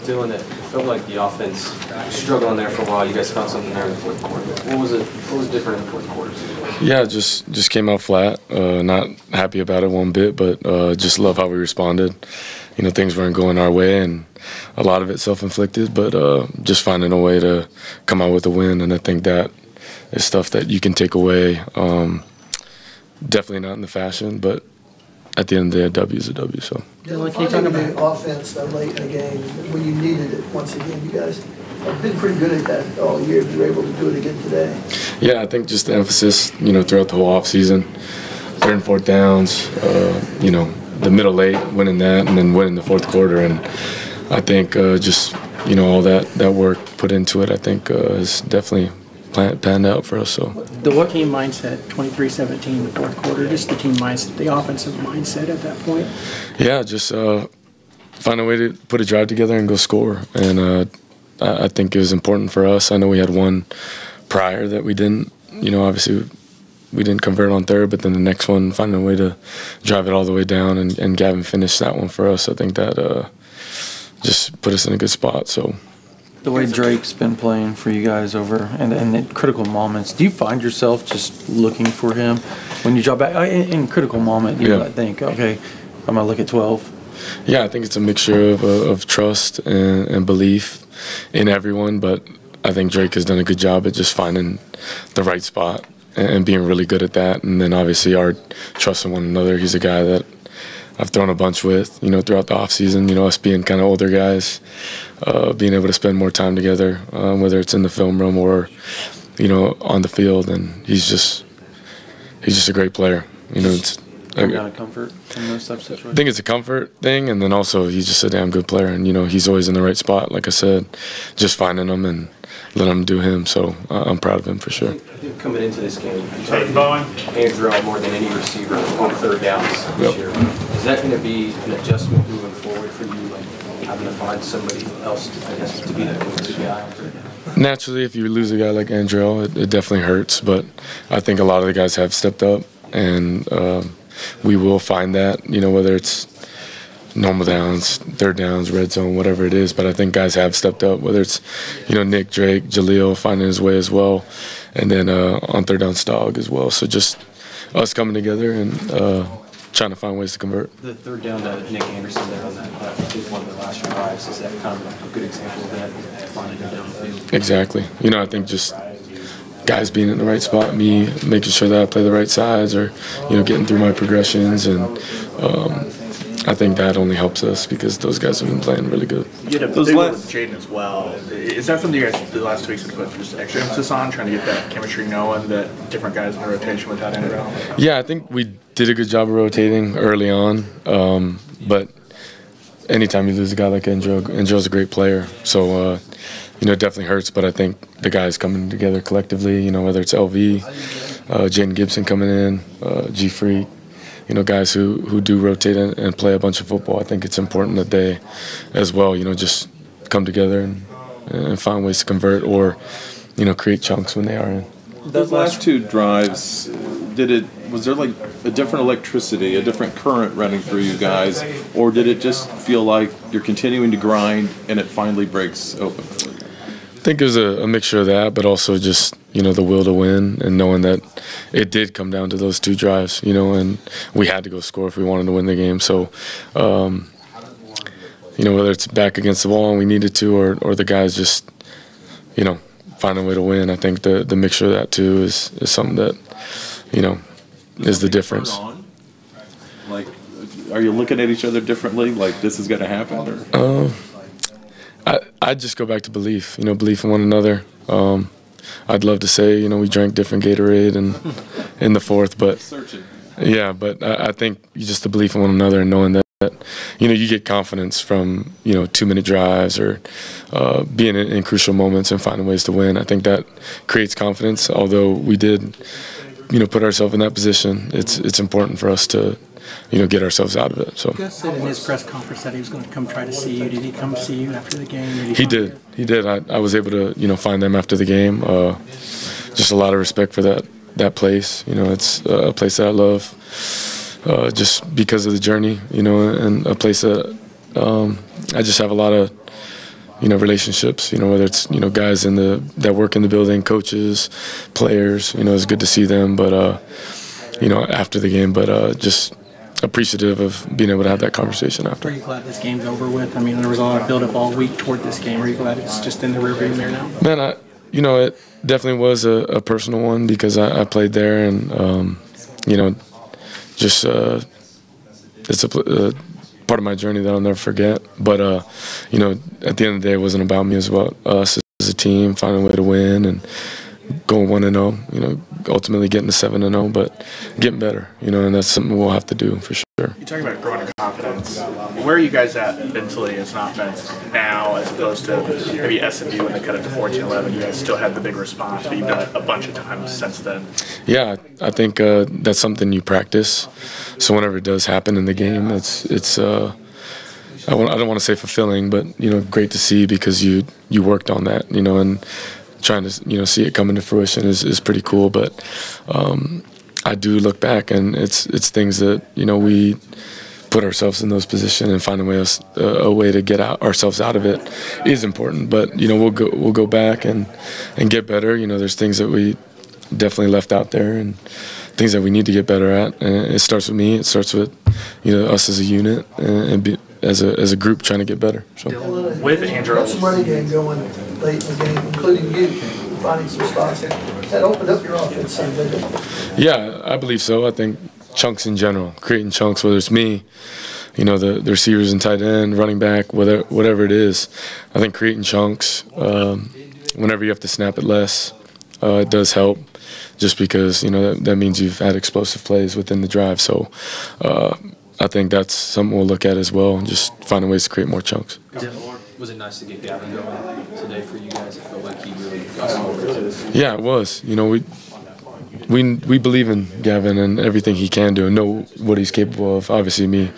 Dillon, it felt like the offense was struggling there for a while. You guys found something there in the fourth quarter. What was different in the fourth quarter? Yeah, just came out flat. Not happy about it one bit, but just love how we responded. You know, things weren't going our way, and a lot of it self-inflicted, but just finding a way to come out with a win, and I think that is stuff that you can take away. Definitely not in the fashion, but at the end of the day, a W is a W. So. Dillon, can you talk about the offense that late in the game when you needed it? Once again, you guys have been pretty good at that all year. You were able to do it again today. Yeah, I think just the emphasis, you know, throughout the whole offseason, 3rd and 4th downs, you know, the middle late, winning that, and then winning the fourth quarter. And I think just, you know, all that work put into it, I think has definitely panned out for us. So the team mindset, 23-17 in the fourth quarter, just the team mindset, the offensive mindset at that point. Yeah, just find a way to put a drive together and go score. And I think it was important for us. I know we had one prior that we didn't, you know, obviously we didn't convert on third, but then the next one, finding a way to drive it all the way down and Gavin finished that one for us. I think that just put us in a good spot. So. The way Drake's been playing for you guys over and in critical moments, do you find yourself just looking for him when you drop back in critical moment? You think, okay, I'm gonna look at 12. Yeah, I think it's a mixture of trust and belief in everyone, but I think Drake has done a good job at just finding the right spot and being really good at that. And then obviously our trust in one another. He's a guy that I've thrown a bunch with, you know, throughout the offseason, you know, us being kind of older guys, being able to spend more time together, whether it's in the film room or, you know, on the field. And he's just a great player. You know, it's kind of comfort in those types of situations. I think it's a comfort thing, and then also he's just a damn good player. And, you know, he's always in the right spot, like I said, just finding him and letting him do him. So I'm proud of him for sure. I think coming into this game, Andrew more than any receiver on 3rd downs this year. Is that going to be an adjustment moving forward for you, like having to find somebody else, I guess, to be that go-to guy on 3rd down? Naturally, if you lose a guy like Andrew, it definitely hurts. But I think a lot of the guys have stepped up, and we will find that, you know, whether it's normal downs, 3rd downs, red zone, whatever it is. But I think guys have stepped up, whether it's, you know, Nick, Drake, Jaleel finding his way as well, and then on 3rd down, Stog as well. So just us coming together and trying to find ways to convert. The 3rd down to Nick Anderson there on that, I think one of the last drives, is that kind of a good example of that, finding him down the field? Exactly. You know, I think just guys being in the right spot, me making sure that I play the right sides, or, you know, getting through my progressions, and I think that only helps us because those guys have been playing really good. You had a big one with Jaden as well. Is that something you guys the last 2 weeks have put just extra emphasis on, trying to get that chemistry, knowing that different guys in the rotation without Andrew? Yeah, I think we did a good job of rotating early on, but anytime you lose a guy like Andrew's a great player. So, you know, it definitely hurts, but I think the guys coming together collectively, you know, whether it's LV, Jaden Gibson coming in, G Freak, you know, guys who do rotate and play a bunch of football. I think it's important that they, as well, you know, just come together and find ways to convert or, you know, create chunks when they are in. Those last 2 drives, was there like a different electricity, a different current running through you guys, or did it just feel like you're continuing to grind and it finally breaks open for you? I think it was a mixture of that, but also just, you know, the will to win and knowing that it did come down to those 2 drives, you know, and we had to go score if we wanted to win the game. So, you know, whether it's back against the wall and we needed to, or the guys just, you know, find a way to win. I think the mixture of that too is something that, you know, is the difference. Like, are you looking at each other differently? Like, this is going to happen? Or? I just go back to belief, you know, belief in one another. I'd love to say, you know, we drank different Gatorade and in the fourth, but yeah, but I think just the belief in one another and knowing that, you know, you get confidence from, you know, 2-minute drives or being in crucial moments and finding ways to win. I think that creates confidence. Although we did, you know, put ourselves in that position, it's important for us to, you know, get ourselves out of it. So Gus said in his press conference that he was going to come try to see you. Did he come see you after the game? He did. He did. I was able to, you know, find them after the game. Just a lot of respect for that place. You know, it's a place that I love. Just because of the journey, you know, and a place that I just have a lot of relationships, whether it's, guys that work in the building, coaches, players, it's good to see them, but, after the game, but just appreciative of being able to have that conversation after. Are you glad this game's over with? I mean, there was a lot of build-up all week toward this game. Are you glad it's just in the rearview mirror now? Man, it definitely was a personal one because I played there, and, just it's a part of my journey that I'll never forget. But, at the end of the day, it wasn't about me. It was about us as a team, finding a way to win and going 1-0, ultimately getting to 7-0, but getting better, and that's something we'll have to do for sure. You talk about growing in confidence. Where are you guys at mentally as an offense now, as opposed to maybe SMU when they cut it to 14-11? You guys still had the big response, but you've done it a bunch of times since then. Yeah, I think that's something you practice. So whenever it does happen in the game, it's I don't want to say fulfilling, but great to see because you worked on that, and trying to see it come into fruition is pretty cool. But I do look back, and it's things that we put ourselves in those positions and find a way to get ourselves out of it is important. But we'll go back and get better. There's things that we definitely left out there and things that we need to get better at. And it starts with me. It starts with us as a unit and as a group trying to get better. So. With Andrew, got some running game going late in the game, including you finding some spots. That opened up your offense some, didn't it? Yeah, I believe so. I think chunks in general, creating chunks, whether it's me, the receivers and tight end, running back, whatever it is. I think creating chunks, whenever you have to snap it less, it does help. Just because that means you've had explosive plays within the drive. So I think that's something we'll look at as well, and just finding ways to create more chunks. Was it nice to get Gavin going today for you guys? It felt like he really got some over it. Yeah, it was. We believe in Gavin and everything he can do and know what he's capable of. Obviously, me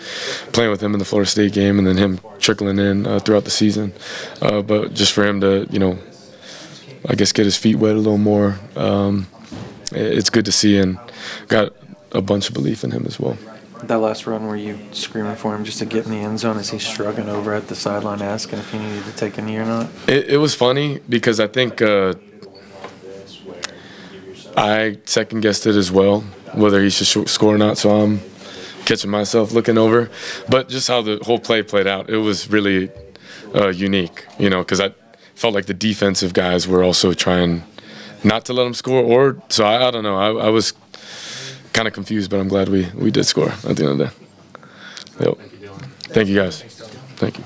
playing with him in the Florida State game and then him trickling in throughout the season. But just for him to, I guess get his feet wet a little more, it's good to see, and got a bunch of belief in him as well. That last run, were you screaming for him just to get in the end zone? Is he shrugging over at the sideline asking if he needed to take a knee or not? It was funny because I think I second-guessed it as well, whether he should score or not, so I'm catching myself looking over. But just how the whole play played out, it was really unique, because I felt like the defensive guys were also trying not to let him score, so I don't know. I was kind of confused, but I'm glad we did score at the end of the day. Yep. Thank you, guys. Thank you.